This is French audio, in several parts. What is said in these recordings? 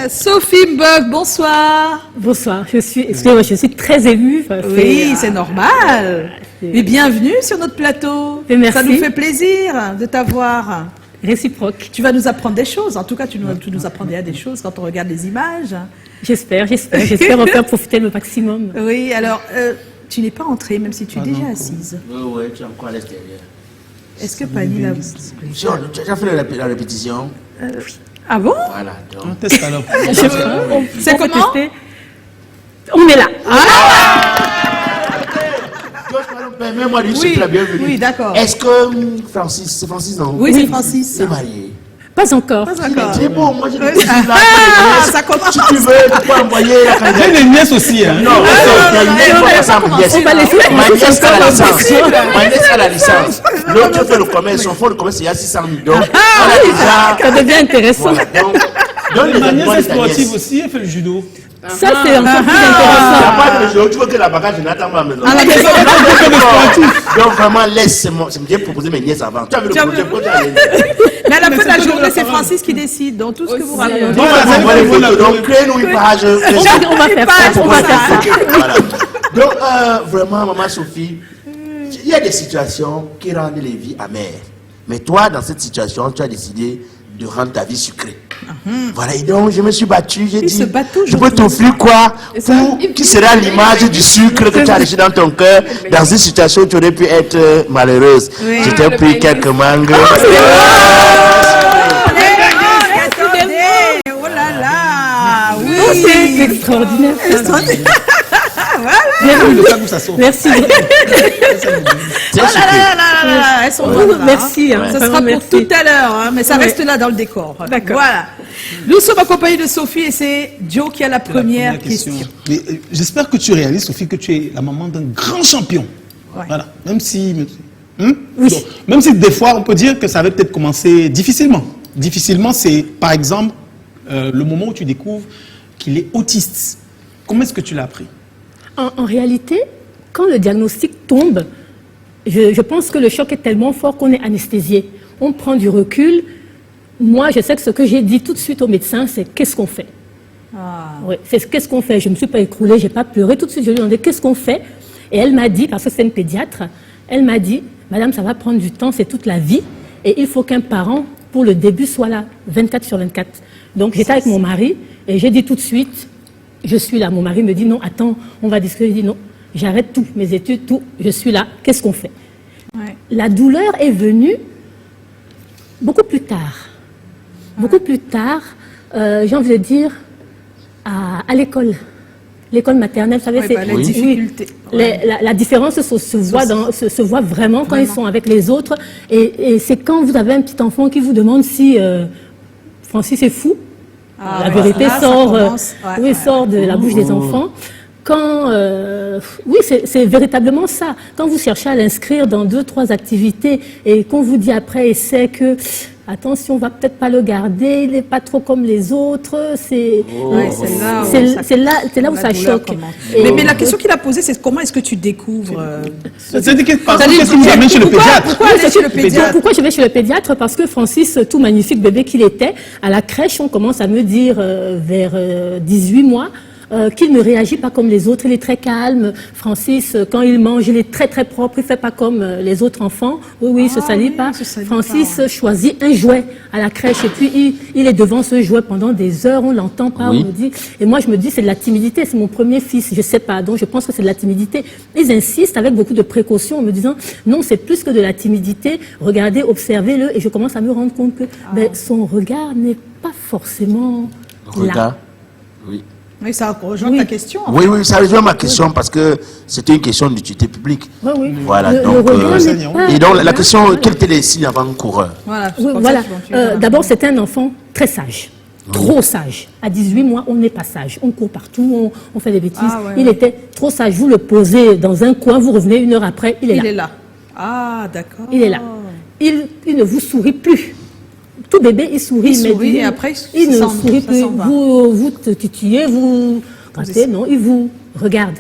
Sophie Mbog, bonsoir. Bonsoir, je suis très émue. Oui, c'est normal. Mais bienvenue sur notre plateau. Merci. Ça nous fait plaisir de t'avoir. Réciproque. Tu vas nous apprendre des choses. En tout cas, tu nous apprendras des choses quand on regarde les images. J'espère en faire profiter le maximum. Oui, alors, tu n'es pas entrée, même si tu es déjà assise. Oui, tu es encore à l'extérieur. Est-ce que Pani l'a... Tu as fait la répétition? Oui. Ah bon? Voilà. Donc. On teste alors. C'est comment? On est là. Permets-moi de lui souhaiter la bienvenue. Oui, d'accord. Est-ce que Francis, c'est Francis, non? Oui, c'est Francis. C'est marié. Pas encore. Pas encore. C'est bon, moi j'ai des petits là. Ça commence. Si tu veux, tu peux envoyer la candidature. J'ai des nièces aussi. Hein. Non, ma nièce a la licence. Ma nièce a la licence. L'autre fait le commerce, son fonds de commerce, il y a 600 000. Donc, Ça devient intéressant. voilà. Donc, Ma nièce est sportive aussi, elle fait le judo. Ça, c'est encore plus Il n'y a intéressant. pas de jeu, tu veux que la bagage n'attend pas à la maison. À la maison. Donc vraiment, laisse, j'ai proposé mes nièces avant. Tu as vu le projet, Mais à la fin de la journée, c'est Francis qui décide. Donc tout ce que vous racontez. donc créez-nous une page. On va faire ça. On va faire ça. Voilà. Donc vraiment, maman Sophie, il y a des situations qui rendent les vies amères. Mais toi, dans cette situation, tu as décidé de rendre ta vie sucrée. Voilà, et donc je me suis battu, j'ai dit, je peux t'offrir quoi pour qui sera l'image du sucre que tu as laissé dans ton cœur dans une situation où tu aurais pu être malheureuse. Je t'ai pris quelques mangues. Oh là là. Oui. C'est extraordinaire. Merci. Oh là là là là, elles sont bonnes. Merci. Ça sera pour tout à l'heure, mais ça reste là dans le décor. D'accord. Voilà. Nous sommes accompagnés de Sophie et c'est Joe qui a la première question. Mais, j'espère que tu réalises, Sophie, que tu es la maman d'un grand champion. Ouais. Voilà. Même si, Oui. Donc, même si des fois, on peut dire que ça avait peut-être commencé difficilement. Difficilement, c'est par exemple le moment où tu découvres qu'il est autiste. Comment est-ce que tu l'as appris? En réalité, quand le diagnostic tombe, je pense que le choc est tellement fort qu'on est anesthésié. On prend du recul. Moi, je sais que ce que j'ai dit tout de suite au médecin, c'est qu'est-ce qu'on fait? Oui, c'est qu'est-ce qu'on fait? Je ne me suis pas écroulée, je n'ai pas pleuré. Tout de suite, je lui ai demandé qu'est-ce qu'on fait? Et elle m'a dit, parce que c'est une pédiatre, elle m'a dit, madame, ça va prendre du temps, c'est toute la vie. Et il faut qu'un parent, pour le début, soit là, 24/24. Donc, j'étais avec mon mari et j'ai dit tout de suite, je suis là. Mon mari me dit non, attends, on va discuter. Je dis non, j'arrête tout, mes études, tout, je suis là. Qu'est-ce qu'on fait? Ouais. La douleur est venue beaucoup plus tard. Beaucoup plus tard, j'ai envie de dire, à l'école. L'école maternelle, vous savez, c'est les difficultés. la différence se voit vraiment quand ils sont avec les autres. Et c'est quand vous avez un petit enfant qui vous demande si Francis est fou. La vérité sort de la bouche des enfants. Quand, oui, c'est véritablement ça. Quand vous cherchez à l'inscrire dans 2-3 activités et qu'on vous dit après essai que attention, on va peut-être pas le garder, il n'est pas trop comme les autres, c'est là où ça choque. Mais la question qu'il a posée, c'est comment est-ce que tu découvres C'est-à-dire qu'est-ce que vous amène chez le pédiatre? Pourquoi je vais chez le pédiatre? Parce que Francis, tout magnifique bébé qu'il était, à la crèche, on commence à me dire vers 18 mois, qu'il ne réagit pas comme les autres, il est très calme. Francis, quand il mange, il est très très propre, il ne fait pas comme les autres enfants. Oui, il ne se salit pas. Francis choisit un jouet à la crèche et puis il est devant ce jouet pendant des heures, on ne l'entend pas, on me dit. Et moi je me dis c'est de la timidité, c'est mon premier fils, je ne sais pas, donc je pense que c'est de la timidité. Ils insistent avec beaucoup de précautions en me disant non, c'est plus que de la timidité, regardez, observez-le, et je commence à me rendre compte que son regard n'est pas forcément là. Oui. Oui, ça rejoint ta question. Oui, ça rejoint ma question parce que c'était une question d'utilité publique. Oui. Voilà, et donc la question, quels étaient les signes avant-coureurs? Voilà. D'abord, c'était un enfant très sage. Trop sage. À 18 mois, on n'est pas sage. On court partout, on fait des bêtises. Il était trop sage. Vous le posez dans un coin, vous revenez 1 heure après, il est là. Ah, d'accord. Il est là. Il ne vous sourit plus. Tout bébé, il sourit, et après, il ne sourit plus. Vous titillez, vous restez, non, il vous regarde.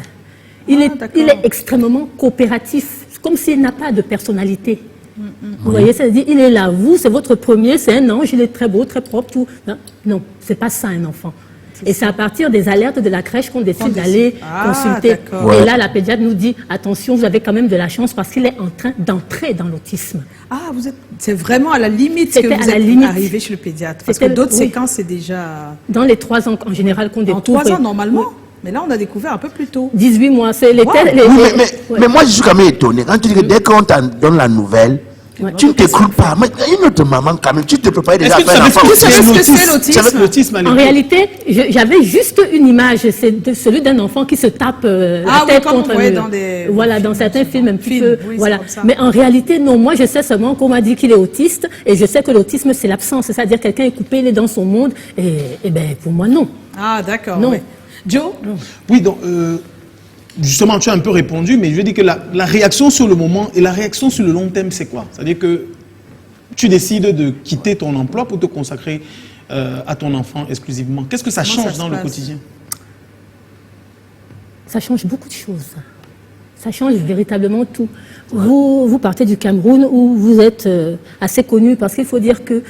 Il est extrêmement coopératif, comme s'il n'a pas de personnalité. Vous voyez, ça veut dire, il est là, vous, c'est votre premier, c'est un ange, il est très beau, très propre, tout. Non, c'est pas ça un enfant. Et c'est à partir des alertes de la crèche qu'on décide d'aller consulter. d'accord. Et là, la pédiatre nous dit, attention, vous avez quand même de la chance parce qu'il est en train d'entrer dans l'autisme. Ah, c'est vraiment à la limite que C'était vous à la êtes limite. arrivé chez le pédiatre. Parce que C'était- d'autres oui. séquences, c'est déjà Dans les 3 ans, en général, qu'on en découvre. 3 ans normalement. Mais là, on a découvert un peu plus tôt. 18 mois, c'est les Wow. tests- les- Oui, ouais. mais moi, je suis quand même étonné. Quand tu dis que dès qu'on t'en donne la nouvelle, tu ne t'écoutes pas. Mais une autre maman, quand même, tu te prépares déjà Est-ce à que tu faire un savais enfant. Vous savez ce que l'autisme? c'est, l'autisme? Tu savais que l'autisme à En l'époque? réalité, j'avais juste une image, c'est celui d'un enfant qui se tape la Ah oui, tête comme on contre un voyait mur. dans des Voilà, films, dans certains films un petit films, peu. oui, c'est Voilà. comme ça. Mais en réalité, non. Moi, je sais seulement qu'on m'a dit qu'il est autiste, et je sais que l'autisme, c'est l'absence, c'est-à-dire quelqu'un est coupé, il est dans son monde, et ben pour moi, non. Ah, d'accord. Non. oui. Joe? Oui, donc, justement, tu as un peu répondu, mais je veux dire que la réaction sur le moment et la réaction sur le long terme, c'est quoi? C'est-à-dire que tu décides de quitter ton emploi pour te consacrer à ton enfant exclusivement. Qu'est-ce que ça Comment change ça se dans le passe? quotidien? Ça change beaucoup de choses. Ça change véritablement tout. Vous partez du Cameroun où vous êtes assez connu parce qu'il faut dire que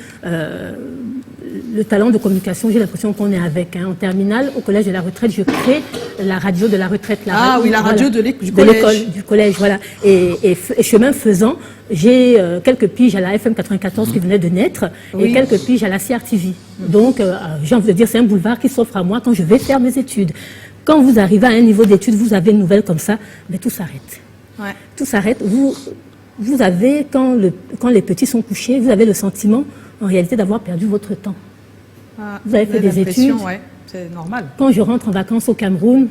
le talent de communication, j'ai l'impression qu'on est avec. En terminale, au collège de la retraite, je crée la radio de la retraite. Ah oui, la radio de l'école, du De collège. l'école, du collège, voilà. Et chemin faisant, j'ai quelques piges à la FM 94 qui venait de naître Oui. et quelques piges à la CRTV. Donc, j'ai envie de dire, c'est un boulevard qui s'offre à moi quand je vais faire mes études. Quand vous arrivez à un niveau d'études, vous avez une nouvelle comme ça, mais tout s'arrête. Ouais. Tout s'arrête. Vous avez, quand les petits sont couchés, vous avez le sentiment, en réalité, d'avoir perdu votre temps. Ah, Vous avez fait des l'impression, études. ouais, c'est normal. Quand je rentre en vacances au Cameroun,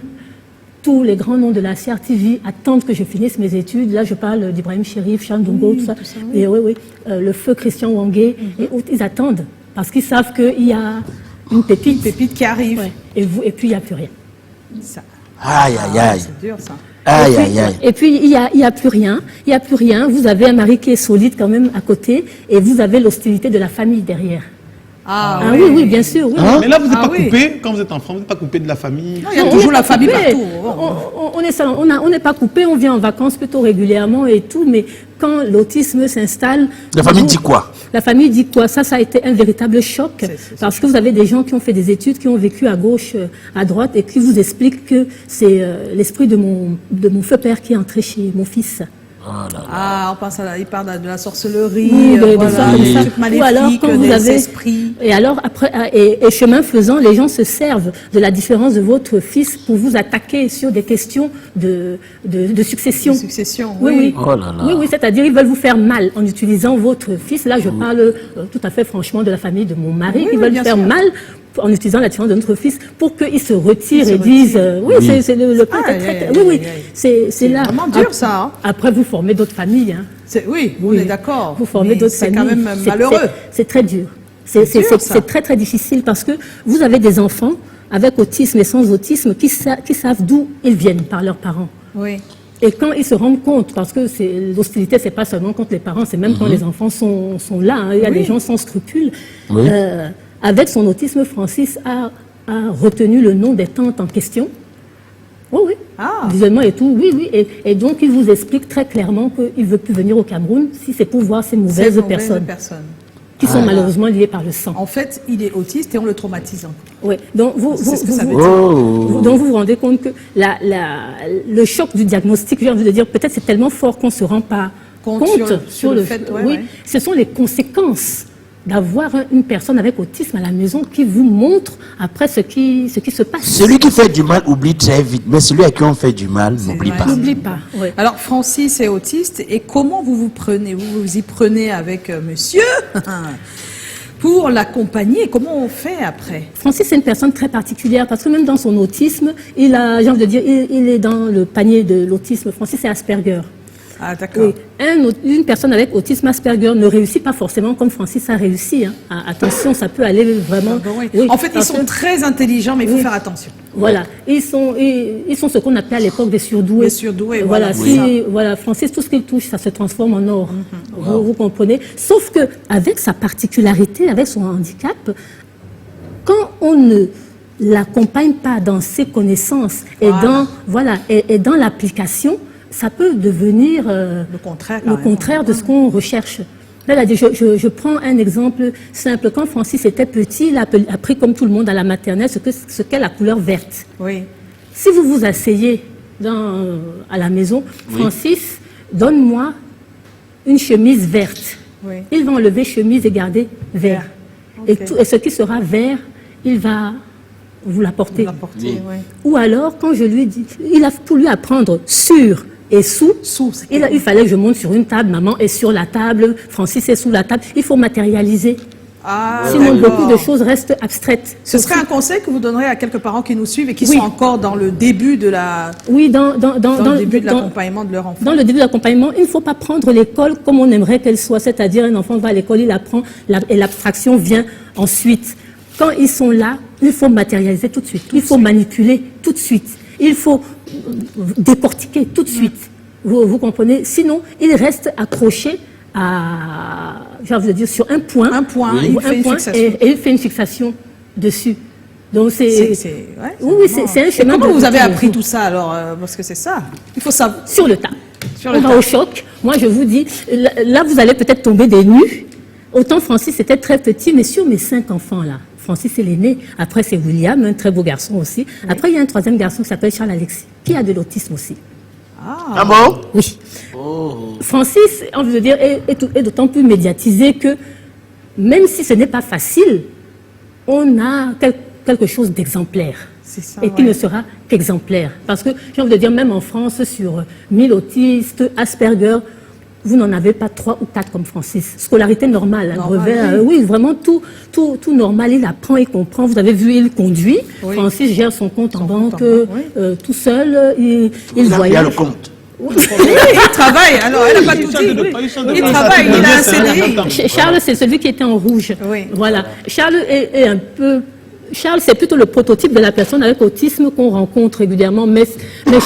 tous les grands noms de la CRTV attendent que je finisse mes études. Là, je parle d'Ibrahim Chérif, Charles Ndongo, tout ça. tout ça, Et oui. Le feu Christian Wangé. Et autres, ils attendent parce qu'ils savent qu'il y a une pépite. Pépite qui arrive. Ouais. Et puis, il n'y a plus rien. Ça. Aïe, aïe, aïe. C'est dur, ça. Aïe, Et puis- aïe, aïe. Et puis, il y a plus rien. Il n'y a plus rien. Vous avez un mari qui est solide quand même à côté et vous avez l'hostilité de la famille derrière. Ah, Ah oui, bien sûr. Oui. Hein? Mais là, vous n'êtes Ah pas oui. coupé, quand vous êtes enfant, vous n'êtes pas coupé de la famille. Il y a Non, toujours on n'est la pas famille coupé. partout. On n'est pas coupé, on vient en vacances plutôt régulièrement et tout, mais quand l'autisme s'installe... La famille dit quoi? La famille dit quoi? Ça a été un véritable choc, C'est parce que vous avez des gens qui ont fait des études, qui ont vécu à gauche, à droite, et qui vous expliquent que c'est l'esprit de mon feu père qui est entré chez mon fils. Ah, on pense il parle de la sorcellerie, Oui, de voilà, ça, des de ça. trucs Ou alors, maléfiques, quand vous des avez... esprits. Et alors, après, et chemin faisant, les gens se servent de la différence de votre fils pour vous attaquer sur des questions de succession. Des successions, Oui, oui. Oh là là. Oui, c'est-à-dire ils veulent vous faire mal en utilisant votre fils. Là, je parle tout à fait franchement de la famille de mon mari. Oui, Ils oui, veulent bien faire sûr. mal en utilisant la différence de notre fils pour qu'il se retire Il et se dise retire. oui, Oui. c'est le point Aïe, est très- aïe, oui, oui, aïe, aïe. c'est là. vraiment dur, ça, hein. Après, vous formez d'autres familles. Hein. Oui, on Oui. est d'accord. Vous formez Mais d'autres c'est familles. quand même C'est- malheureux. C'est très dur. C'est dur, ça. très très difficile parce que vous avez des enfants avec autisme et sans autisme qui savent d'où ils viennent par leurs parents. Oui. Et quand ils se rendent compte, parce que l'hostilité, c'est pas seulement contre les parents, c'est même quand les enfants sont là. Hein. Il y a Oui. des gens sans scrupules. Oui. Avec son autisme, Francis a retenu le nom des tantes en question. Oh oui. Ah. Visuellement et tout, oui. Et donc, il vous explique très clairement qu'il ne veut plus venir au Cameroun si c'est pour voir ces mauvaises personnes qui sont malheureusement liées par le sang. En fait, il est autiste et on le traumatise encore. Oui. Donc, C'est ce que ça veut dire. donc, vous vous rendez compte que le choc du diagnostic, j'ai envie de dire, peut-être c'est tellement fort qu'on ne se rend pas Compte compte sur le fait, ouais, oui, ouais. ce sont les conséquences d'avoir une personne avec autisme à la maison qui vous montre après ce qui se passe. Celui qui fait du mal oublie très vite, mais celui à qui on fait du mal n'oublie vrai. pas. N'oublie pas. Oui. Alors, Francis est autiste et comment vous prenez? Vous vous y prenez avec monsieur pour l'accompagner? Comment on fait après? Francis, c'est une personne très particulière parce que même dans son autisme, j'ai envie de dire, il est dans le panier de l'autisme. Francis, c'est Asperger. Ah, d'accord. Oui. Une personne avec autisme Asperger ne réussit pas forcément comme Francis a réussi. Hein. Attention, ça peut aller vraiment... Bon, oui. Oui, En fait, ils parce sont que- très intelligents, mais il faut Oui. faire attention. Voilà, ils sont ce qu'on appelait à l'époque des surdoués. Des surdoués, voilà. voilà, Si, c'est ça. voilà, Francis, tout ce qu'il touche, ça se transforme en or. Vous comprenez. Sauf que avec sa particularité, avec son handicap, quand on ne l'accompagne pas dans ses connaissances et dans l'application, ça peut devenir Le contraire, le carrément. contraire de ce qu'on recherche. Je prends un exemple simple. Quand Francis était petit, il a appris comme tout le monde à la maternelle ce qu'est la couleur verte. Oui. Si vous vous asseyez à la maison, Francis, donne-moi une chemise verte. Oui. Il va enlever chemise et garder vert. Okay. Et ce qui sera vert, il va vous l'apporter. Oui. Ou alors, quand je lui dis, il a voulu apprendre sur et sous. Il fallait que je monte sur une table, maman est sur la table, Francis est sous la table. Il faut matérialiser. Sinon, beaucoup de choses restent abstraites. Ce serait un conseil que vous donnerez à quelques parents qui nous suivent et qui sont encore dans le début de la... Oui, dans le début de l'accompagnement de leur enfant. Dans le début de l'accompagnement, il ne faut pas prendre l'école comme on aimerait qu'elle soit. C'est-à-dire, un enfant va à l'école, il apprend, et l'abstraction vient ensuite. Quand ils sont là, il faut matérialiser tout de suite. Il faut manipuler tout de suite. Il faut décortiquer tout de suite. Vous comprenez? Sinon, il reste accroché à, j'ai envie de dire, sur un point. Il fait une fixation. Et il fait une fixation dessus. Donc c'est un chemin. Et comment vous avez appris tout ça alors? Parce que c'est ça. Il faut savoir. Sur le tas. On va au choc. Moi, je vous dis, là, vous allez peut-être tomber des nues. Autant Francis était très petit, mais sur mes 5 enfants là, Francis est l'aîné. Après, c'est William, un très beau garçon aussi. Oui. Après, il y a un 3e garçon qui s'appelle Charles-Alexis, qui a de l'autisme aussi. Ah bon? Oui. Oh. Francis, on veut dire, est d'autant plus médiatisé que, même si ce n'est pas facile, on a quelque chose d'exemplaire. Et qui ne sera qu'exemplaire. Parce que, j'ai envie de dire, même en France, sur 1000 autistes, Asperger, vous n'en avez pas 3 ou 4 comme Francis. Scolarité normale, brevet, oui, vraiment tout normal. Il apprend, il comprend. Vous avez vu, il conduit. Oui. Francis gère son compte en banque tout seul. Il voyage. Il a le compte. Oui, il travaille. Alors, elle n'a pas tout dit. Il travaille, il a un CDI. Charles, c'est celui qui était en rouge. Oui. Voilà. Charles est un peu... Charles, c'est plutôt le prototype de la personne avec autisme qu'on rencontre régulièrement. Mais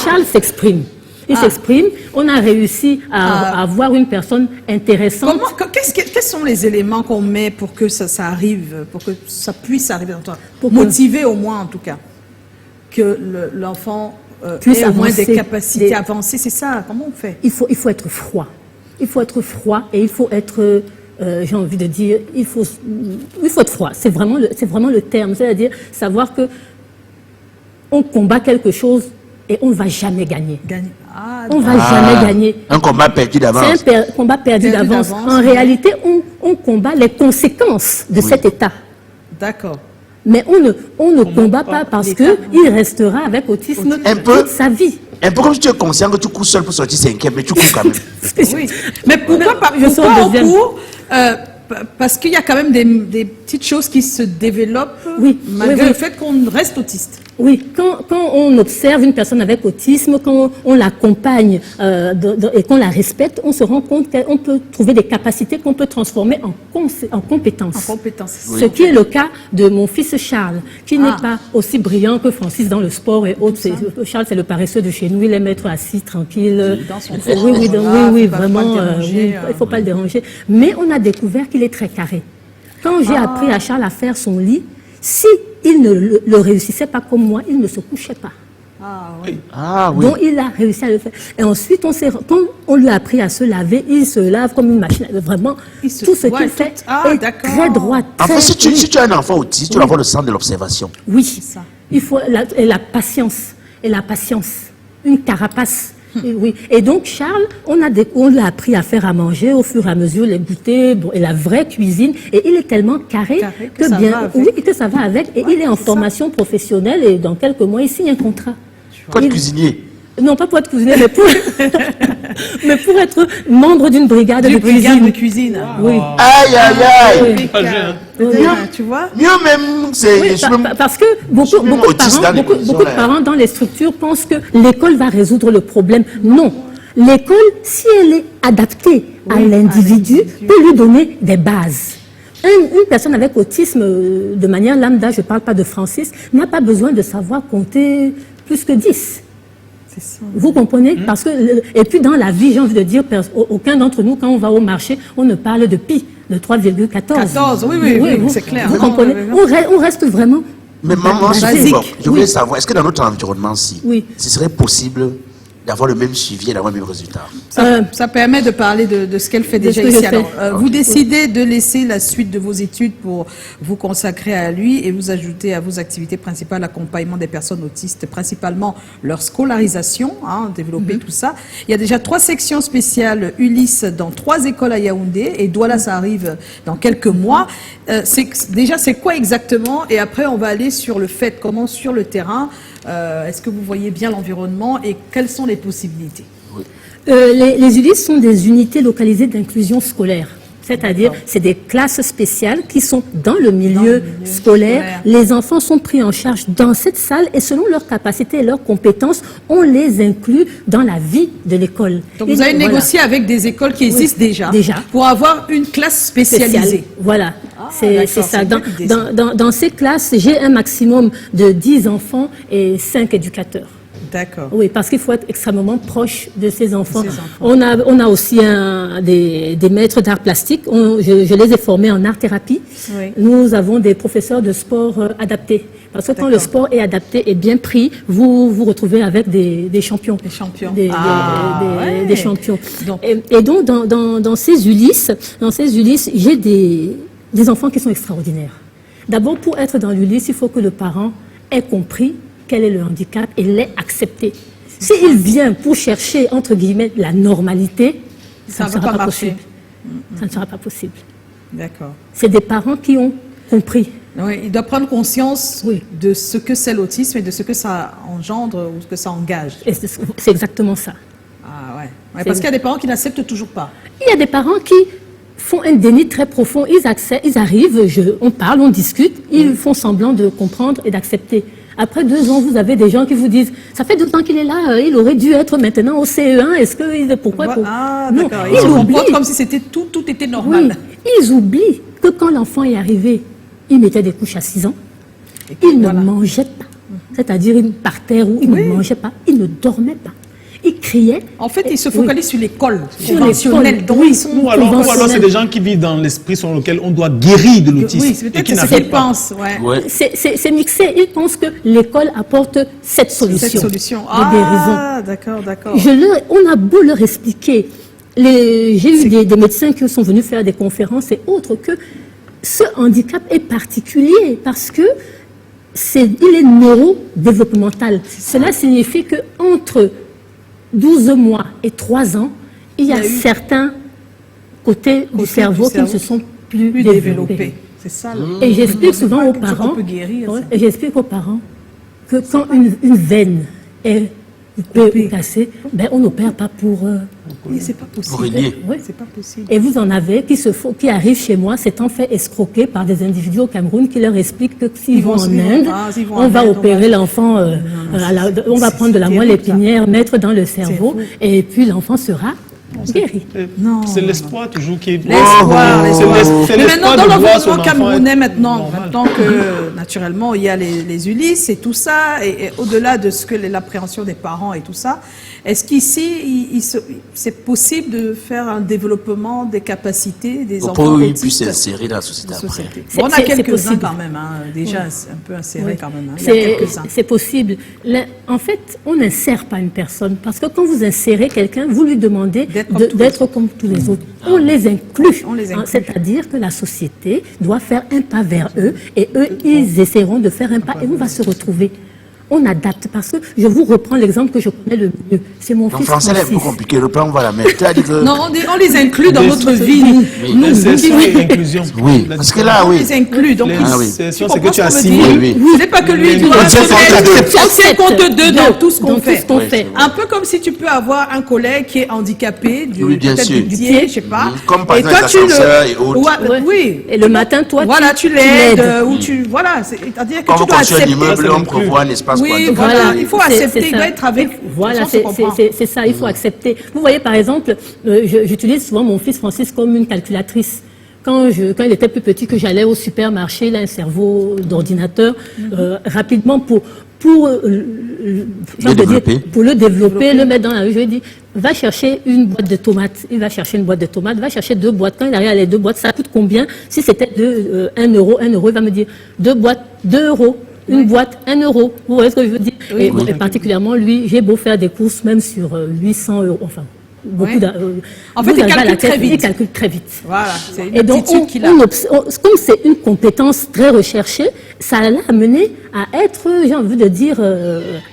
Charles s'exprime. Il s'exprime. On a réussi à avoir une personne intéressante. Quels sont les éléments qu'on met pour que ça arrive, pour que ça puisse arriver dans toi? Motiver au moins, en tout cas, que l'enfant ait au moins des capacités avancées. C'est ça. Comment on fait? Il faut être froid. Il faut être froid et il faut être... j'ai envie de dire, il faut être froid. C'est vraiment le terme. C'est-à-dire savoir que on combat quelque chose et on ne va jamais gagner. On ne va jamais gagner. Un combat perdu d'avance. C'est un combat perdu d'avance. En réalité, on combat les conséquences de cet état. D'accord. Mais on ne combat pas parce qu'il restera avec autisme toute sa vie. Un peu comme si tu es conscient que tu cours seul pour sortir 5e, mais tu cours quand même. Oui. Mais pourquoi on court parce qu'il y a quand même des petites choses qui se développent malgré le fait qu'on reste autiste. Oui, quand on observe une personne avec autisme, quand on l'accompagne et qu'on la respecte, on se rend compte qu'on peut trouver des capacités qu'on peut transformer en compétences. En compétences. Ce qui est le cas de mon fils Charles, qui n'est pas aussi brillant que Francis dans le sport et autres. Charles, c'est le paresseux de chez nous, il aime être assis, tranquille. Dans son oui, vraiment, il ne faut pas le déranger. Mais on a découvert qu'il est très carré. Quand j'ai appris à Charles à faire son lit, si il ne le réussissait pas comme moi, il ne se couchait pas. Donc il a réussi à le faire. Et ensuite, quand on lui a appris à se laver, il se lave comme une machine. Vraiment, tout ce qu'il fait est très droit. En fait, si tu as un enfant autiste, tu dois avoir le sens de l'observation. Oui, il faut la patience. Et la patience, une carapace. Oui. Et donc, Charles, on l'a appris à faire à manger au fur et à mesure, les goûters, et la vraie cuisine. Et il est tellement carré que ça va avec. Et il est en formation professionnelle et dans quelques mois, il signe un contrat. Pour être cuisinier? Non, pas pour être cuisinier, mais pour être membre d'une brigade de cuisine. Oui. Aïe. Tu vois? Mieux même, parce que beaucoup de parents dans les structures pensent que l'école va résoudre le problème. Non. L'école, si elle est adaptée à l'individu, peut lui donner des bases. Une personne avec autisme, de manière lambda, je ne parle pas de Francis, n'a pas besoin de savoir compter plus que 10. Vous comprenez? Parce que, et puis dans la vie, j'ai envie de dire, aucun d'entre nous, quand on va au marché, on ne parle de pi, de 3,14. 14, oui, c'est clair. Vous comprenez? On reste vraiment. Mais maman, je voulais savoir, est-ce que dans notre environnement-ci, ce serait possible d'avoir le même suivi et d'avoir le même résultat. Ça permet de parler de ce qu'elle fait déjà ici. Alors, vous décidez de laisser la suite de vos études pour vous consacrer à lui et vous ajouter à vos activités principales l'accompagnement des personnes autistes, principalement leur scolarisation, développer tout ça. Il y a déjà 3 sections spéciales Ulysse dans 3 écoles à Yaoundé et Douala, ça arrive dans quelques mois. Déjà, c'est quoi exactement? Et après, on va aller sur le fait, comment sur le terrain, est-ce que vous voyez bien l'environnement et quelles sont les possibilités? Les Ulysse sont des unités localisées d'inclusion scolaire. C'est-à-dire, c'est des classes spéciales qui sont dans le milieu scolaire. Les enfants sont pris en charge dans cette salle et selon leurs capacités et leurs compétences, on les inclut dans la vie de l'école. Donc, vous avez négocié avec des écoles qui existent déjà pour avoir une classe spécialisée. Voilà, c'est ça. Dans ces classes, j'ai un maximum de 10 enfants et 5 éducateurs. D'accord. Oui, parce qu'il faut être extrêmement proche de ces enfants. On a aussi des maîtres d'art plastique. Je les ai formés en art-thérapie. Oui. Nous avons des professeurs de sport adaptés. Parce que quand le sport est adapté et bien pris, vous vous retrouvez avec des champions. Des champions. Des champions. Donc. Et donc, dans ces Ulysses, j'ai des enfants qui sont extraordinaires. D'abord, pour être dans l'Ulysse, il faut que le parent ait compris quel est le handicap et l'ait accepté. S'il vient pour chercher, entre guillemets, la normalité, ça ne sera pas possible. Ça ne sera pas possible. D'accord. C'est des parents qui ont compris. Oui, il doit prendre conscience de ce que c'est l'autisme et de ce que ça engendre ou ce que ça engage. C'est exactement ça. Ah ouais. Parce qu'il y a des parents qui n'acceptent toujours pas. Il y a des parents qui font un déni très profond. Ils arrivent, on parle, on discute, ils font semblant de comprendre et d'accepter. Après 2 ans, vous avez des gens qui vous disent « Ça fait 2 ans qu'il est là, il aurait dû être maintenant au CE1, est-ce que... Pourquoi ?» Ah, d'accord. Ils oublient comme si c'était tout était normal. Oui, ils oublient que quand l'enfant est arrivé, il mettait des couches à 6 ans, il ne mangeait pas. C'est-à-dire, par terre où il ne mangeait pas, il ne dormait pas. Il criait. En fait, ils se focalisent sur l'école conventionnelle. Donc, ils sont ou alors c'est des gens qui vivent dans l'esprit sur lequel on doit guérir de l'autisme. Oui, c'est peut-être ce qu'ils pensent. C'est mixé. Ils pensent que l'école apporte cette solution. Cette solution. Ah, d'accord. On a beau leur expliquer. J'ai eu des médecins qui sont venus faire des conférences et autres que ce handicap est particulier parce que il est neurodéveloppemental. Cela signifie que entre 12 mois et 3 ans, il y a certains côtés du cerveau qui ne se sont plus développés. C'est ça. Et j'explique souvent aux parents, que quand une veine est cassée, on n'opère pas pour... Oui, c'est pas possible. C'est pas possible. Et vous en avez qui arrivent chez moi, s'étant fait escroquer par des individus au Cameroun qui leur expliquent que s'ils vont en Inde, on va opérer l'enfant, on va prendre de la moelle épinière, mettre dans le cerveau, et puis l'enfant sera guéri. C'est l'espoir toujours qui est... L'espoir. C'est Mais maintenant, dans l'environnement camerounais, maintenant que naturellement, il y a les Ulysses et tout ça, et au-delà de ce que l'appréhension des parents et tout ça, est-ce qu'ici, c'est possible de faire un développement des capacités des enfants pour autistes? qu'ils puissent s'insérer dans la société après. Bon, on a quelques-uns quand même, déjà un peu insérés quand même. Il y a quelques-uns. C'est possible. En fait, on n'insère pas une personne, parce que quand vous insérez quelqu'un, vous lui demandez d'être comme tous les autres. On les inclut. C'est-à-dire que la société doit faire un pas vers eux, et eux, ils essaieront de faire un pas, et on va se retrouver. On adapte, parce que je vous reprends l'exemple que je connais le mieux. C'est mon fils Francis. En français, c'est plus compliqué. Le plan, on va la mettre. Non, on les inclut dans notre vie. Nous, c'est inclusion. Oui, parce que là, on les inclut. Donc, c'est que tu as assimilé. Ce n'est pas que lui, tu tiens compte d'eux dans tout ce qu'on fait. Un peu comme si tu peux avoir un collègue qui est handicapé, peut-être du pied, je ne sais pas. Comme par exemple l'ascenseur et autres. Oui. Et le matin, toi, tu l'aides. Voilà, c'est-à-dire que tu dois accepter. L'immeuble, on prévoit un espace. Oui, voilà, il faut accepter, il doit être avec. Voilà, c'est ça, il faut accepter. Vous voyez, par exemple, j'utilise souvent mon fils Francis comme une calculatrice. Quand il était plus petit, que j'allais au supermarché, il a un cerveau d'ordinateur, rapidement pour le développer, le mettre dans la rue, je lui ai dit, va chercher une boîte de tomates. Il va chercher une boîte de tomates, va chercher 2 boîtes. Quand il arrive à les 2 boîtes, ça coûte combien? Si c'était 1 euro, il va me dire 2 boîtes, 2 euros. Une boîte, 1 euro. Vous voyez ce que je veux dire? Oui. Et particulièrement, lui, j'ai beau faire des courses même sur 800 euros. Enfin, beaucoup en fait, il calcule très vite. Il calcule très vite. Voilà, c'est une et donc, aptitude qu'il a. comme c'est une compétence très recherchée, ça l'a amené à être, j'ai envie de dire,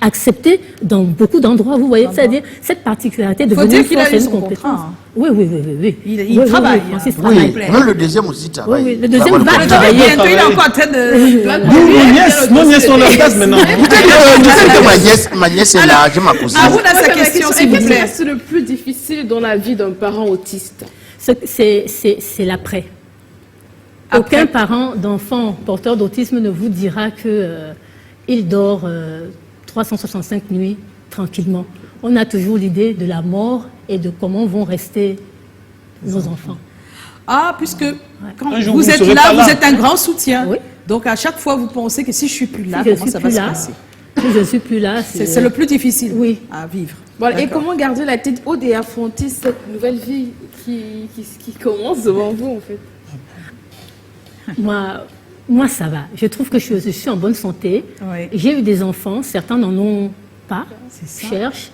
accepté dans beaucoup d'endroits. Vous voyez, c'est-à-dire cette particularité de faut venir dire qu'il a eu une son compétence. contrat. Hein. Oui. Il travaille. Francis Oui, travaille. même le deuxième aussi travaille. Oui, le deuxième va Travaille. travailler. Bientôt, il est encore en train de... Nos nièces sont leur place maintenant. Tu sais que ma nièce est là, je ma cousine. À vous, dans sa question, s'il vous plaît. Qu'est-ce qui est le plus difficile dans la vie d'un parent autiste? C'est l'après. Aucun parent d'enfant porteur d'autisme ne vous dira qu'il dort 365 nuits tranquillement. On a toujours l'idée de la mort et de comment vont rester nos enfants. Ah, puisque quand Un jour, vous vous êtes serez là, pas là. vous êtes un grand soutien. Oui. Donc, à chaque fois, vous pensez que si je suis plus là, Si je comment suis ça va plus se là, passer? Si je ne suis plus là, C'est le plus difficile Oui. à vivre. Bon, et D'accord. comment garder la tête haute et affronter cette nouvelle vie qui commence devant vous, en fait? Moi, ça va. Je trouve que je suis en bonne santé. Oui. J'ai eu des enfants, certains n'en ont pas, C'est ça. cherchent.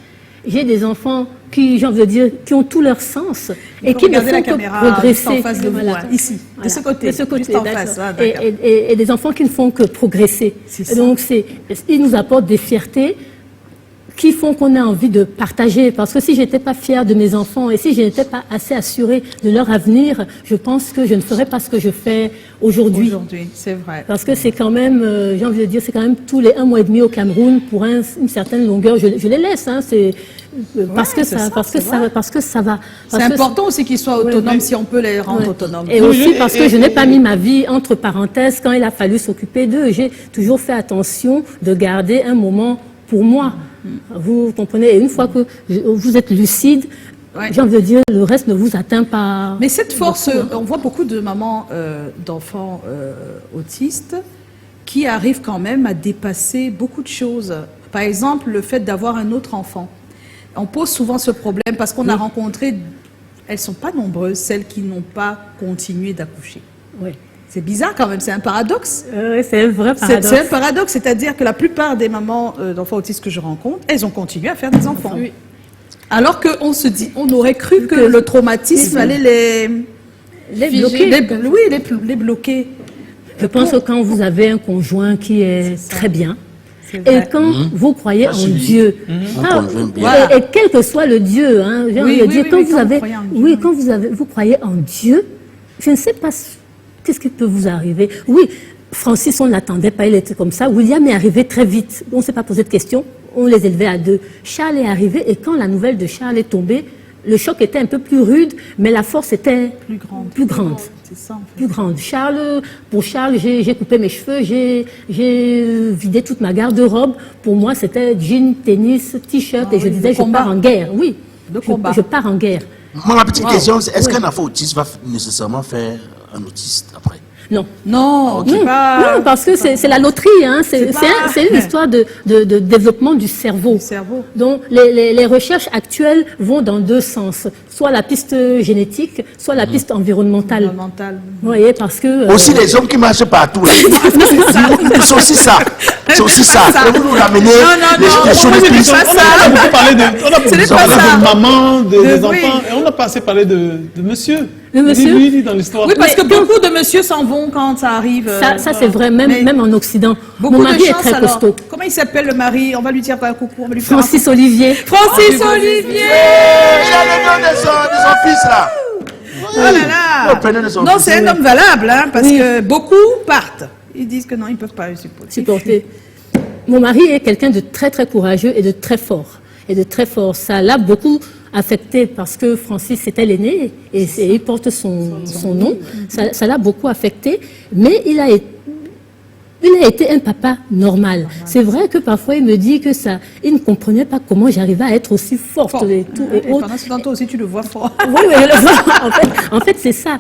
J'ai des enfants qui, j'ai envie de dire, qui ont tout leur sens et faut qui ne regarder font la que caméra progresser. juste en face de vous, hein, ici, de ce côté, juste en d'accord. face, ah, d'accord. et des enfants qui ne font que progresser. C'est ça. Donc, ils nous apportent des fiertés qui font qu'on a envie de partager. Parce que si je n'étais pas fière de mes enfants et si je n'étais pas assez assurée de leur avenir, je pense que je ne ferais pas ce que je fais aujourd'hui. Aujourd'hui, c'est vrai. Parce que c'est quand même, j'ai envie de dire, c'est quand même tous les 1 mois et demi au Cameroun pour une certaine longueur. Je les laisse, hein, parce que ça va. C'est important aussi qu'ils soient autonomes si on peut les rendre autonomes. Et aussi parce que je n'ai pas mis ma vie entre parenthèses quand il a fallu s'occuper d'eux. J'ai toujours fait attention de garder un moment pour moi. Vous comprenez? Et une fois que vous êtes lucide, j'ai envie de dire, le reste ne vous atteint pas. Mais cette force, on voit beaucoup de mamans d'enfants autistes qui arrivent quand même à dépasser beaucoup de choses. Par exemple, le fait d'avoir un autre enfant. On pose souvent ce problème parce qu'on a rencontré, elles ne sont pas nombreuses, celles qui n'ont pas continué d'accoucher. Oui. C'est bizarre quand même, c'est un paradoxe. C'est un vrai paradoxe. C'est un paradoxe, c'est-à-dire que la plupart des mamans d'enfants autistes que je rencontre, elles ont continué à faire des enfants. Oui. Alors qu'on se dit, on aurait cru que le traumatisme allait les bloquer. Je pense que quand vous avez un conjoint qui est très bien, et quand vous croyez en Dieu, et quel que soit le Dieu, hein, j'ai envie de dire, quand vous croyez en Dieu, je ne sais pas qu'est-ce qui peut vous arriver. Oui, Francis, on ne l'attendait pas, il était comme ça. William est arrivé très vite. On ne s'est pas posé de questions. On les élevait à 2. Charles est arrivé et quand la nouvelle de Charles est tombée, le choc était un peu plus rude, mais la force était plus grande. C'est ça, en fait. Plus grande. Pour Charles, j'ai coupé mes cheveux, j'ai vidé toute ma garde-robe. Pour moi, c'était jean, tennis, t-shirt, et je disais, je pars en guerre. Oui, je pars en guerre. Ma petite question, c'est est-ce qu'un enfant autiste va nécessairement faire un autiste après? Non. Non, Non, parce que c'est la loterie. Hein. C'est une histoire de développement du cerveau. Donc, les recherches actuelles vont dans 2 sens. Soit la piste génétique, soit la piste environnementale. Vous voyez, parce que... Aussi les hommes qui marchent partout, là. C'est aussi ça. C'est aussi ça. Vous nous ramenez les choses de plus. On a beaucoup parlé de maman, des enfants, et on n'a pas assez parlé de monsieur. Le monsieur. Lui, dans l'histoire. Oui, parce que beaucoup de messieurs s'en vont quand ça arrive. Ça c'est vrai, même en Occident. Mon mari est très costaud. Comment il s'appelle le mari? On va lui dire un coucou. Francis Olivier. Francis Olivier. Il a le nom de son fils, là. Oh là là. Non, c'est un homme valable, hein, parce que beaucoup partent. Ils disent que non, ils ne peuvent pas le supporter. Mon mari est quelqu'un de très très courageux et de très fort. Ça l'a beaucoup affecté parce que Francis était l'aîné et il porte son nom. Ça l'a beaucoup affecté, mais il a été un papa normal. C'est vrai que parfois il me dit que il ne comprenait pas comment j'arrivais à être aussi forte et tout. Et pendant ce temps aussi, tu le vois fort. Oui, je le vois. En fait, c'est ça.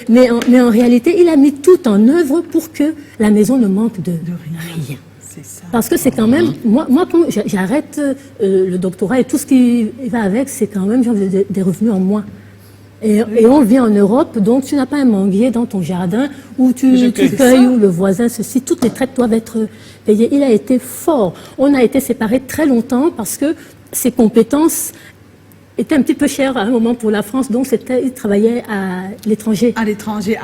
Mais en réalité, il a mis tout en œuvre pour que la maison ne manque de rien. Parce que c'est quand même, moi quand j'arrête le doctorat et tout ce qui va avec, c'est quand même des revenus en moins. Et on vit en Europe, donc tu n'as pas un manguier dans ton jardin où tu cueilles, où le voisin, ceci. Toutes les traites doivent être payées. Il a été fort. On a été séparés très longtemps parce que ses compétences était un petit peu cher à un moment pour la France, donc il travaillait à l'étranger. À l'étranger,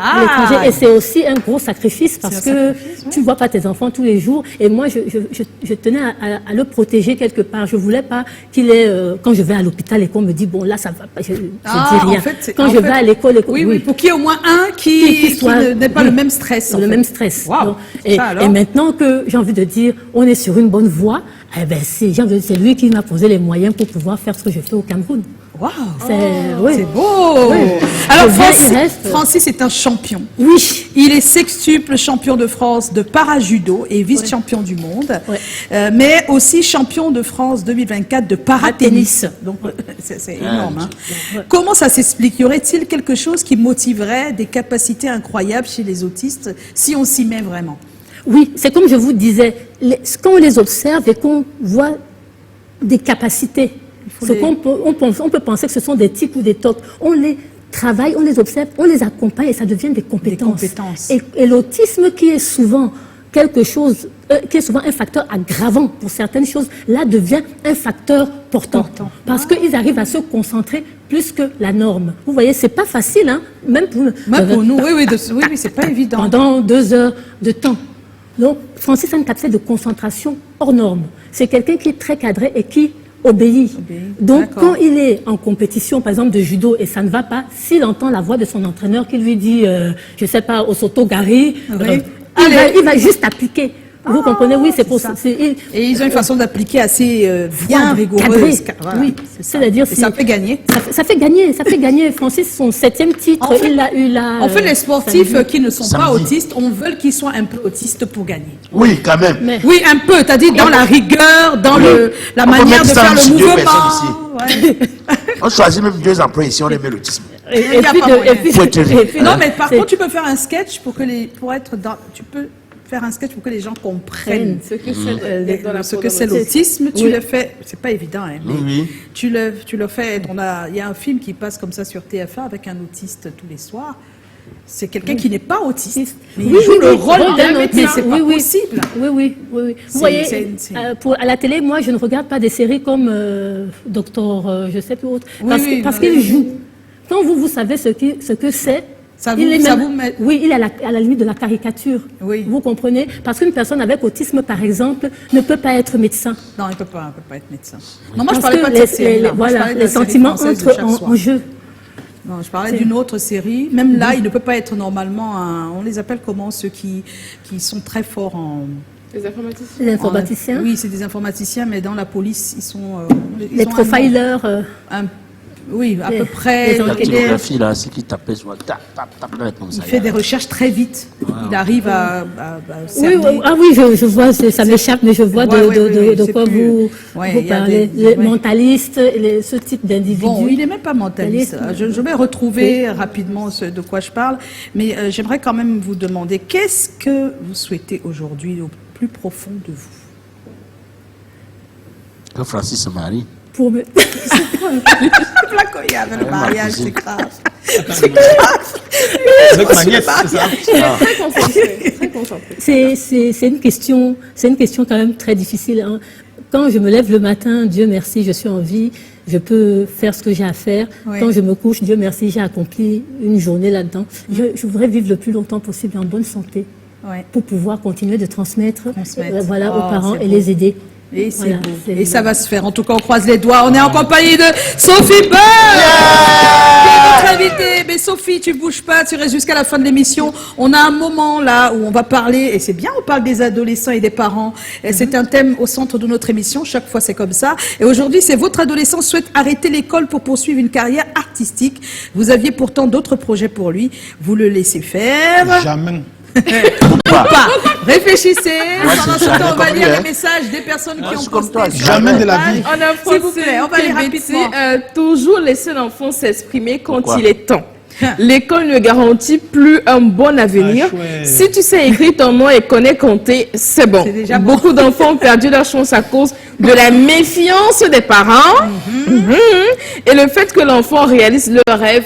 Et c'est aussi un gros sacrifice parce que tu vois pas tes enfants tous les jours. Et moi, je tenais à le protéger quelque part. Je voulais pas qu'il ait, quand je vais à l'hôpital et qu'on me dit, bon, là, ça va pas, je dis rien. En fait, quand je vais à l'école, oui, pour qu'il y ait au moins un qui n'ait pas le même stress. Le même stress. Wow. Et maintenant que j'ai envie de dire, on est sur une bonne voie, eh ben, c'est lui qui m'a posé les moyens pour pouvoir faire ce que je fais au Cameroun. Wow. C'est beau. Oui. Alors Francis est un champion. Oui. Il est sextuple champion de France de para-judo et vice-champion du monde, mais aussi champion de France 2024 de para-tennis. Donc c'est énorme. Hein. Comment ça s'explique? Y aurait-il quelque chose qui motiverait des capacités incroyables chez les autistes si on s'y met vraiment? Oui, c'est comme je vous disais, quand on les observe et qu'on voit des capacités, on peut penser que ce sont des tics ou des tocs. On les travaille, on les observe, on les accompagne et ça devient des compétences. Et l'autisme qui est souvent quelque chose, qui est souvent un facteur aggravant pour certaines choses, là devient un facteur portant. Parce qu'ils arrivent à se concentrer plus que la norme. Vous voyez, c'est pas facile, hein, même pour nous. Oui, c'est pas évident. Pendant 2 heures de temps. Donc, Francis a une capacité de concentration hors norme. C'est quelqu'un qui est très cadré et qui obéit. Donc, quand il est en compétition, par exemple, de judo, et ça ne va pas, s'il entend la voix de son entraîneur qui lui dit, je sais pas, Osoto Gari, il va juste appliquer. Vous comprenez? Oui, c'est pour ça. Et ils ont une façon d'appliquer assez bien rigoureuse. Voilà. Oui, c'est-à-dire ça fait gagner. Ça fait gagner. Francis, son 7e titre, en fait, il l'a eu là. En fait, les sportifs qui ne sont pas autistes, on veut qu'ils soient un peu autistes pour gagner. Oui, quand même. Oui, un peu. T'as dit dans la rigueur, dans la manière de faire le mouvement. On choisit même 2 emplois ici, on les met l'autisme. Non, mais par contre, tu peux faire un sketch pour être dans. Tu peux faire un sketch pour que les gens comprennent ce que c'est l'autisme. Tu le fais, c'est pas évident, hein, mais tu le fais. Il y a un film qui passe comme ça sur TF1 avec un autiste tous les soirs. C'est quelqu'un qui n'est pas autiste, mais il joue le rôle d'un médecin. C'est pas possible. Oui. Vous voyez, à la télé, moi, je ne regarde pas des séries comme Docteur, je sais plus autre, parce qu'il joue. Quand vous savez ce que c'est. Oui, il est à la limite de la caricature. Oui. Vous comprenez? Parce qu'une personne avec autisme, par exemple, ne peut pas être médecin. Non, elle ne peut pas être médecin. Non, moi, je parlais pas de cette série. Voilà, les sentiments entrent en jeu. Non, je parlais d'une autre série. Même là, il ne peut pas être normalement on les appelle comment, ceux qui sont très forts en... Les informaticiens. Les informaticiens. Oui, c'est des informaticiens, mais dans la police, ils sont... les profilers. Oui, à peu près. Il fait des recherches très vite. Il arrive à je vois, ça m'échappe, mais je vois de quoi vous parlez. Les mentalistes, ce type d'individus. Bon, il n'est même pas mentaliste. Je vais retrouver rapidement de quoi je parle, mais j'aimerais quand même vous demander, qu'est-ce que vous souhaitez aujourd'hui au plus profond de vous? Que Francis se marie. Pour me... le mariage, c'est grave. Avec ma nièce, c'est ça. Très concentré. C'est une question quand même très difficile. Hein. Quand je me lève le matin, Dieu merci, je suis en vie, je peux faire ce que j'ai à faire. Oui. Quand je me couche, Dieu merci, j'ai accompli une journée là-dedans. Je voudrais vivre le plus longtemps possible en bonne santé pour pouvoir continuer de transmettre aux parents et les aider. Et c'est beau. Et ça va se faire. En tout cas, on croise les doigts. On est en compagnie de Sophie Beur, notre invitée. Mais Sophie, tu bouges pas, tu restes jusqu'à la fin de l'émission. On a un moment là où on va parler, et c'est bien, on parle des adolescents et des parents. Et c'est un thème au centre de notre émission. Chaque fois, c'est comme ça. Et aujourd'hui, c'est votre adolescent souhaite arrêter l'école pour poursuivre une carrière artistique. Vous aviez pourtant d'autres projets pour lui. Vous le laissez faire. Jamais. Pas. Réfléchissez. Pendant ce temps, on va lire les messages des personnes qui ont posté. Jamais de la vie. S'il vous plaît, on va lire rapidement. Toujours laisser l'enfant s'exprimer quand il est temps. L'école ne garantit plus un bon avenir. Si tu sais écrire ton nom et connais compter, c'est bon. Beaucoup d'enfants ont perdu leur chance à cause de la méfiance des parents. Et le fait que l'enfant réalise leur rêve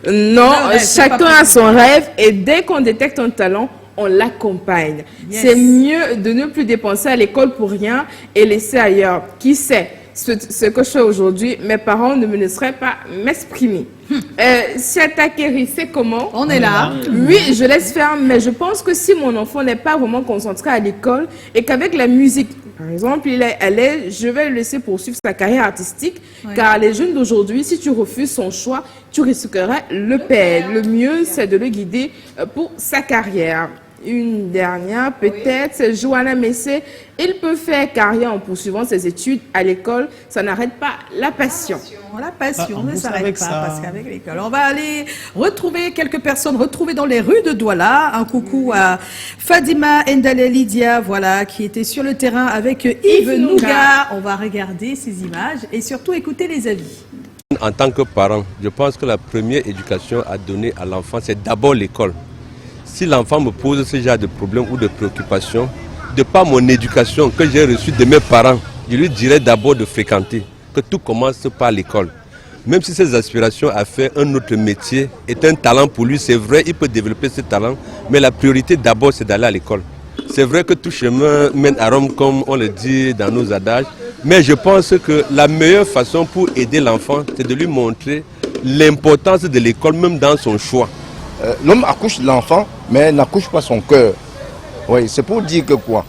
Non, chacun a son rêve et dès qu'on détecte un talent, on l'accompagne. C'est mieux de ne plus dépenser à l'école pour rien et laisser ailleurs. Qui sait ce que je fais aujourd'hui, mes parents ne me laisseraient pas m'exprimer. Si Atakeri, c'est comment? On est là. Oui, je laisse faire, mais je pense que si mon enfant n'est pas vraiment concentré à l'école et qu'avec la musique, par exemple, je vais le laisser poursuivre sa carrière artistique, car les jeunes d'aujourd'hui, si tu refuses son choix, tu risquerais le perdre. Le mieux, c'est de le guider pour sa carrière. Une dernière, peut-être, c'est Johanna Messé. Il peut faire carrière en poursuivant ses études à l'école. Ça n'arrête pas la passion. La passion ne s'arrête pas parce qu'avec l'école. On va aller retrouver quelques personnes retrouvées dans les rues de Douala. Un coucou à Fadima Ndale Lydia, voilà, qui était sur le terrain avec Yves Nouga. On va regarder ces images et surtout écouter les avis. En tant que parent, je pense que la première éducation à donner à l'enfant, c'est d'abord l'école. Si l'enfant me pose ce genre de problème ou de préoccupation, de par mon éducation que j'ai reçue de mes parents, je lui dirais d'abord de fréquenter, que tout commence par l'école. Même si ses aspirations à faire un autre métier est un talent pour lui, c'est vrai, il peut développer ce talent, mais la priorité d'abord c'est d'aller à l'école. C'est vrai que tout chemin mène à Rome, comme on le dit dans nos adages, mais je pense que la meilleure façon pour aider l'enfant, c'est de lui montrer l'importance de l'école, même dans son choix. L'homme accouche l'enfant, mais n'accouche pas son cœur. Oui, c'est pour dire que quoi?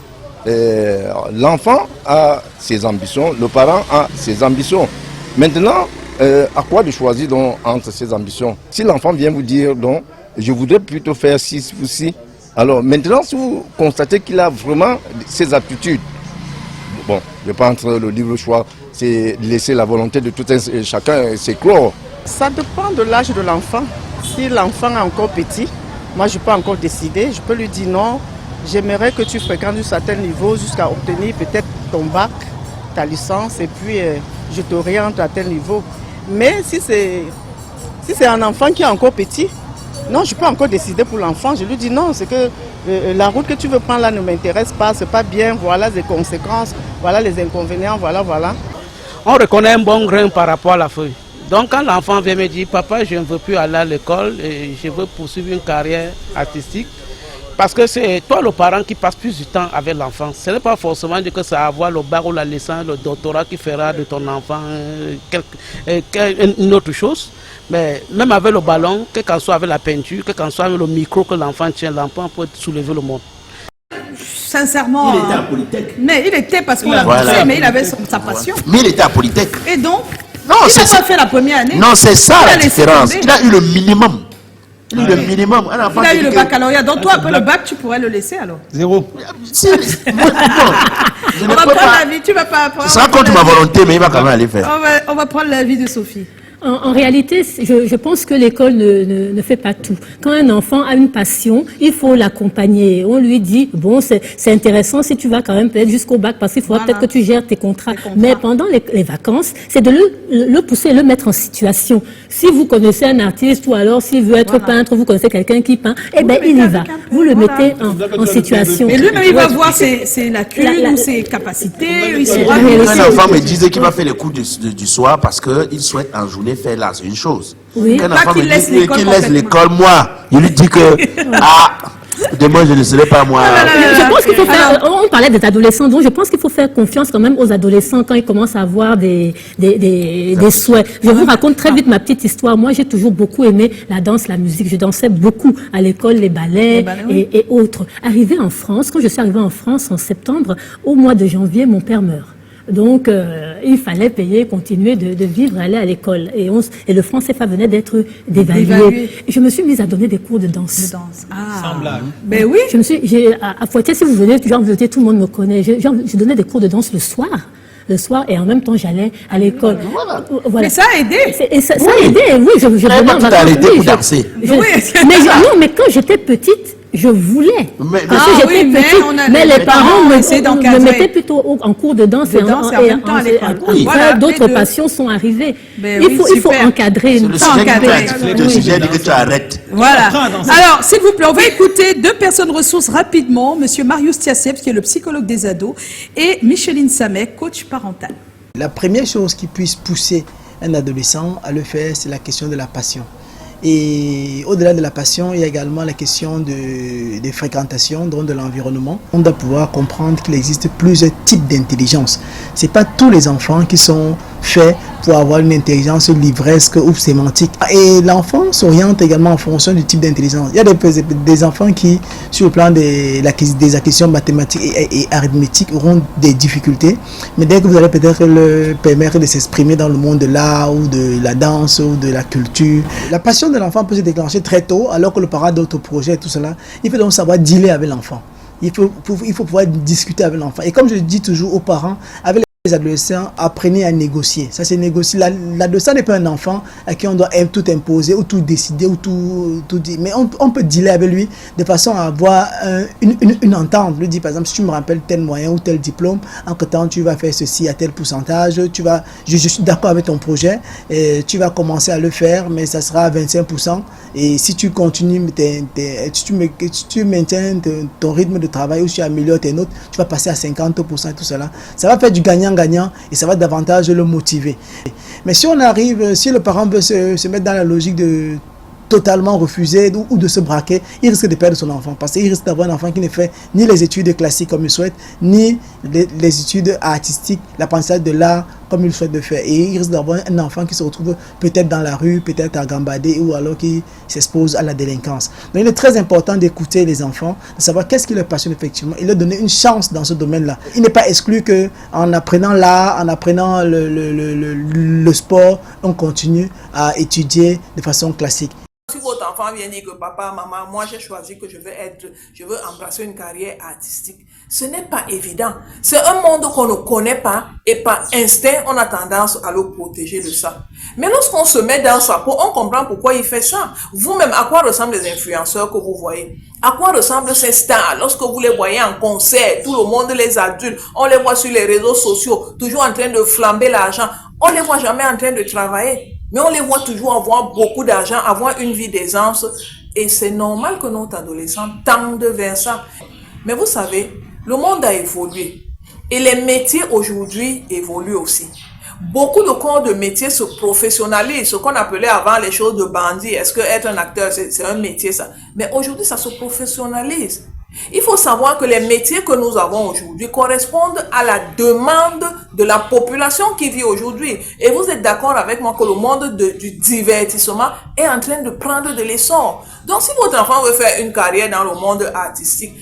L'enfant a ses ambitions, le parent a ses ambitions. Maintenant, à quoi de choisir donc entre ses ambitions? Si l'enfant vient vous dire, donc, je voudrais plutôt faire ci ou ci, alors maintenant, si vous constatez qu'il a vraiment ses aptitudes, bon, je pense que le libre choix, c'est laisser la volonté de tout un chacun s'éclore. Ça dépend de l'âge de l'enfant. Si l'enfant est encore petit, moi je peux encore décider, je peux lui dire non, j'aimerais que tu fréquentes un certain niveau jusqu'à obtenir peut-être ton bac, ta licence, et puis je t'oriente à tel niveau. Mais si c'est un enfant qui est encore petit, non, je peux encore décider pour l'enfant. Je lui dis non, c'est que la route que tu veux prendre là ne m'intéresse pas, c'est pas bien, voilà les conséquences, voilà les inconvénients, voilà. On reconnaît un bon grain par rapport à la feuille. Donc quand l'enfant vient me dire, papa, je ne veux plus aller à l'école et je veux poursuivre une carrière artistique, parce que c'est toi le parent qui passe plus du temps avec l'enfant. Ce n'est pas forcément que ça va avoir le bac ou la licence, le doctorat qui fera de ton enfant une autre chose. Mais même avec le ballon, quel qu'en soit avec la peinture, quel qu'en soit avec le micro que l'enfant tient, l'enfant peut soulever le monde. Sincèrement, il était à Polytech. Mais il était parce qu'on l'a poussé, mais il avait sa passion. Mais il était à Polytech. Et donc, non, il n'a pas fait la première année. Non, c'est ça la différence. Il a eu le minimum. Il a eu le minimum. Il a eu le baccalauréat. Donc toi, après le bac, tu pourrais le laisser alors? 0. On va prendre l'avis. Tu vas pas apprendre. Ce sera contre ma volonté, mais il va quand même aller faire. On va prendre l'avis de Sophie. En réalité, je pense que l'école ne fait pas tout. Quand un enfant a une passion, il faut l'accompagner. On lui dit, bon, c'est intéressant si tu vas quand même peut-être jusqu'au bac, parce qu'il faudra peut-être que tu gères tes contrats. Mais pendant les vacances, c'est de le pousser, le mettre en situation. Si vous connaissez un artiste ou alors s'il veut être peintre, vous connaissez quelqu'un qui peint, eh bien, il y va. Vous le mettez en situation. Et lui-même, il va voir ses lacunes ou ses capacités. Un enfant me disait qu'il va faire les cours du soir parce qu'il souhaite en journée faire là, c'est une chose. Oui. Quand un enfant me dit qu'il laisse l'école, moi, je lui dis que demain je ne serai pas moi. Je pense qu'il faut faire, on parlait des adolescents, donc je pense qu'il faut faire confiance quand même aux adolescents quand ils commencent à avoir des souhaits. Je vous raconte très vite ma petite histoire. Moi, j'ai toujours beaucoup aimé la danse, la musique. Je dansais beaucoup à l'école, les ballets et autres. Arrivé en France, quand je suis arrivée en France en septembre, au mois de janvier, mon père meurt. Donc, il fallait payer, continuer de vivre, aller à l'école. Et le franc CFA venait d'être dévalué. Je me suis mise à donner des cours de danse. Sans blague. Ben oui. À Poitiers, si vous venez, tout le monde me connaît. Je donnais des cours de danse le soir et en même temps j'allais à l'école. Voilà. Mais ça a aidé. Ça a aidé, oui. Je venais en vacances. Pour danser. Mais quand j'étais petite, je voulais. Mais les parents me mettaient plutôt en cours de danse et d'autres passions sont arrivées. Il faut encadrer. C'est le sujet que tu arrêtes. Voilà. Alors, s'il vous plaît, on va écouter deux personnes ressources rapidement. Monsieur Marius Tiasseb, qui est le psychologue des ados, et Micheline Samet, coach parental. La première chose qui puisse pousser un adolescent à le faire, c'est la question de la passion. Et au-delà de la passion, il y a également la question de fréquentation, donc de l'environnement. On doit pouvoir comprendre qu'il existe plusieurs types d'intelligence. Ce n'est pas tous les enfants qui sont faits pour avoir une intelligence livresque ou sémantique. Et l'enfant s'oriente également en fonction du type d'intelligence. Il y a des enfants qui, sur le plan des acquisitions mathématiques et arithmétiques, auront des difficultés. Mais dès que vous allez peut-être leur permettre de s'exprimer dans le monde de l'art ou de la danse ou de la culture, la passion de l'enfant peut se déclencher très tôt, alors que le parent a d'autres projets et tout cela. Il faut donc savoir dealer avec l'enfant. Il faut pouvoir discuter avec l'enfant. Et comme je dis toujours aux parents, avec les adolescents, apprenez à négocier. Ça, c'est négocier. L'adolescent n'est pas un enfant à qui on doit tout imposer ou tout décider ou tout dire. Mais on peut dealer avec lui de façon à avoir une entente. Lui dire, par exemple, si tu me rappelles tel moyen ou tel diplôme, entre-temps, tu vas faire ceci à tel pourcentage. Je suis d'accord avec ton projet. Et tu vas commencer à le faire, mais ça sera à 25%. Et si tu continues, si tu maintiens ton rythme de travail ou si tu améliores tes notes, tu vas passer à 50% et tout cela. Ça va faire du gagnant-gagnant et ça va davantage le motiver. Mais si le parent veut se mettre dans la logique de totalement refuser ou de se braquer, il risque de perdre son enfant parce qu'il risque d'avoir un enfant qui ne fait ni les études classiques comme il souhaite, ni les études artistiques, l'apprentissage de l'art comme il souhaite de faire. Et il risque d'avoir un enfant qui se retrouve peut-être dans la rue, peut-être à gambader ou alors qui s'expose à la délinquance. Donc il est très important d'écouter les enfants, de savoir qu'est-ce qui leur passionne effectivement et leur donner une chance dans ce domaine-là. Il n'est pas exclu qu'en apprenant l'art, en apprenant le sport, on continue à étudier de façon classique. Si votre enfant vient dire que papa, maman, moi j'ai choisi que je veux embrasser une carrière artistique, ce n'est pas évident. C'est un monde qu'on ne connaît pas et par instinct, on a tendance à le protéger de ça. Mais lorsqu'on se met dans sa peau, on comprend pourquoi il fait ça. Vous-même, à quoi ressemblent les influenceurs que vous voyez? À quoi ressemblent ces stars? Lorsque vous les voyez en concert, tout le monde les adule, on les voit sur les réseaux sociaux, toujours en train de flamber l'argent. On les voit jamais en train de travailler. Mais on les voit toujours avoir beaucoup d'argent, avoir une vie d'aisance. Et c'est normal que notre adolescent tende vers ça. Mais vous savez, le monde a évolué. Et les métiers aujourd'hui évoluent aussi. Beaucoup de corps de métiers se professionnalisent. Ce qu'on appelait avant les choses de bandits. Est-ce que être un acteur, c'est un métier ça? Mais aujourd'hui, ça se professionnalise. Il faut savoir que les métiers que nous avons aujourd'hui correspondent à la demande de la population qui vit aujourd'hui. Et vous êtes d'accord avec moi que le monde du divertissement est en train de prendre de l'essor. Donc si votre enfant veut faire une carrière dans le monde artistique,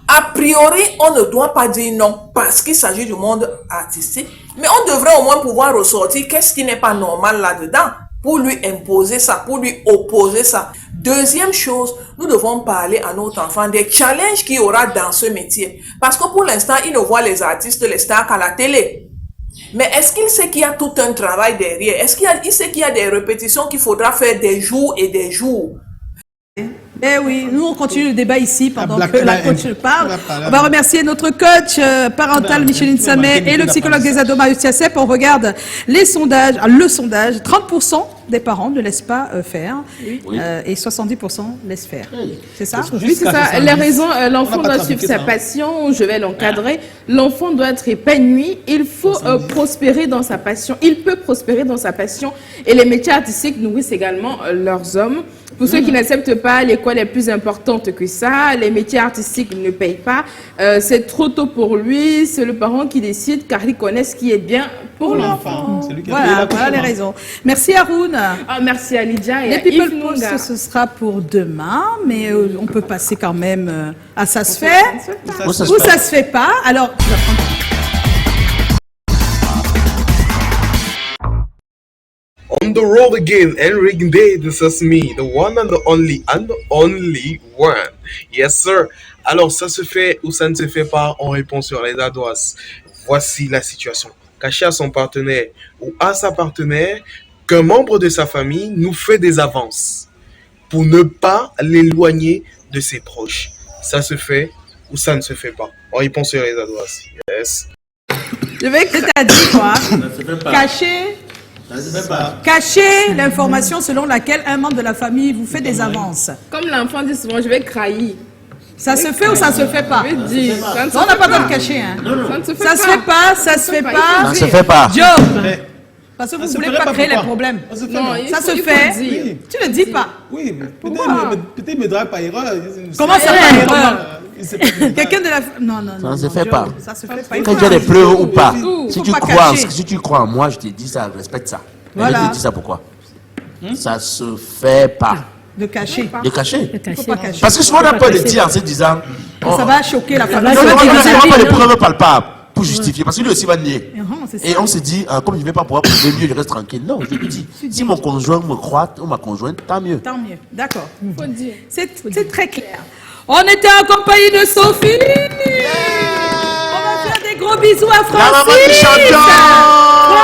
a priori, on ne doit pas dire non parce qu'il s'agit du monde artistique. Mais on devrait au moins pouvoir ressortir qu'est-ce qui n'est pas normal là-dedans pour lui imposer ça, pour lui opposer ça. Deuxième chose, nous devons parler à notre enfant des challenges qu'il y aura dans ce métier. Parce que pour l'instant, il ne voit les artistes, les stars qu'à la télé. Mais est-ce qu'il sait qu'il y a tout un travail derrière? Est-ce qu'il sait qu'il y a des répétitions qu'il faudra faire des jours et des jours? Eh oui, nous on continue le débat ici pendant que la coach parle. On va remercier notre coach parental Micheline Samet et le psychologue des ados Marius Tiassep. On regarde les sondages, le sondage, 30% des parents ne laissent pas faire et 70% laissent faire. C'est ça? Oui, c'est ça. Les raisons, l'enfant doit suivre sa passion, je vais l'encadrer. L'enfant doit être épanoui, il faut prospérer dans sa passion. Il peut prospérer dans sa passion et les métiers artistiques nourrissent également leurs hommes. Pour ceux qui n'acceptent pas l'école est plus importante que ça, les métiers artistiques ne payent pas, c'est trop tôt pour lui, c'est le parent qui décide car il connaît ce qui est bien pour l'enfant. Voilà les raisons. Merci Haroun. Merci à Lydia et les à People Yves Post, Nonga. ce sera pour demain, mais on peut passer quand même à ça se fait ou ça se fait pas. Alors, je vais prendre... On the road again, Enrique Day, this is me, the one and the only one. Yes, sir. Alors, ça se fait ou ça ne se fait pas, on répond sur les ados. Voici la situation. Caché à son partenaire ou à sa partenaire, qu'un membre de sa famille nous fait des avances pour ne pas l'éloigner de ses proches. Ça se fait ou ça ne se fait pas. On répond sur les ados. Yes. Je vais que tu as dit quoi? Cacher l'information selon laquelle un membre de la famille vous fait des avances. Comme l'enfant dit souvent, je vais trahir. Ça se fait ou ça se fait pas? Je vais dire, on n'a pas le droit de cacher. Hein. Ça ne se fait ça pas. Se fait pas, ça se fait pas. Ça se fait pas. Job. Parce que vous ne voulez pas créer les problèmes. Ça se fait. Tu ne dis pas. Oui, mais peut-être me drague par erreur. Comment ça par erreur? Quelqu'un de la... Non. Ça ne se fait pas. Ça se fait pas. Quand tu as des preuves ou pas, si tu crois en moi, je te dis ça, respecte ça. Voilà. Je te dis ça pourquoi? Ça se fait pas. De cacher. De cacher. Faut pas cacher. Parce que souvent on a peur de dire en se disant... Ça va choquer la famille. On n'a pas de preuves palpables pour justifier. Parce que lui aussi va nier. Et on se dit, comme je ne vais pas pouvoir prouver mieux, je reste tranquille. Non, je te dis, si mon conjoint me croit ou ma conjointe, tant mieux. Tant mieux, d'accord. C'est très clair. On était en compagnie de Sophie. On va faire des gros bisous à Francis. La maman du champion.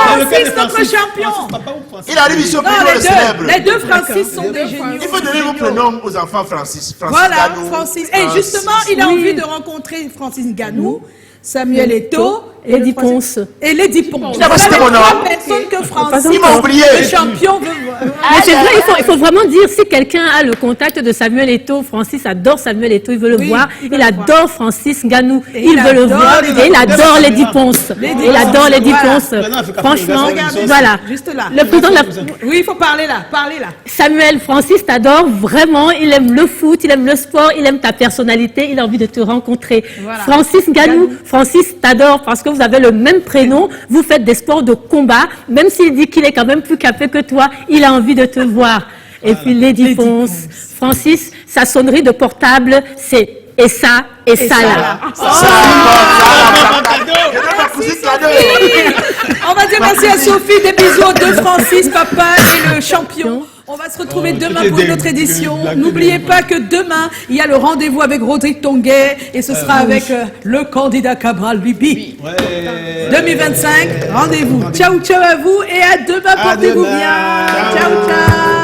Francis, notre champion. Il arrive ici au pays le célèbre. Les deux Francis sont des géniaux. Il faut donner vos prénoms aux enfants Francis. Voilà, Francis. Et justement, il a envie de rencontrer Francis Nganou, Samuel Eto'o et Lady Ponce. Et Lady Ponce. Il n'a pas cité mon nom. Personne que Francis. Il m'a oublié. Le champion veut... Mais c'est vrai, il faut vraiment dire, si quelqu'un a le contact de Samuel Eto'o, Francis adore Samuel Eto'o, il veut le voir. Il adore Francis Nganou, il veut le voir. Et il adore Lady Ponce. Il adore Lady Ponce. Franchement, voilà. Juste là. Le président de la... Oui, il faut parler là. Parlez là. Samuel, Francis t'adore vraiment. Il aime le foot, il aime le sport, il aime ta personnalité, il a envie de te rencontrer. Voilà. Francis Nganou, Francis t'adore parce que vous avez le même prénom, vous faites des sports de combat, même s'il dit qu'il est quand même plus capé que toi, il a envie de te voir. Et puis Lady Ponce, Francis, sa sonnerie de portable, c'est et ça là. On va dire merci à Sophie, des bisous de Francis, papa et le champion. On va se retrouver demain pour une autre édition. N'oubliez pas que demain, il y a le rendez-vous avec Rodrigue Tonguet et ce sera avec le candidat Cabral Bibi. 2025, rendez-vous. Ciao à vous et à demain, portez-vous bien. Ciao.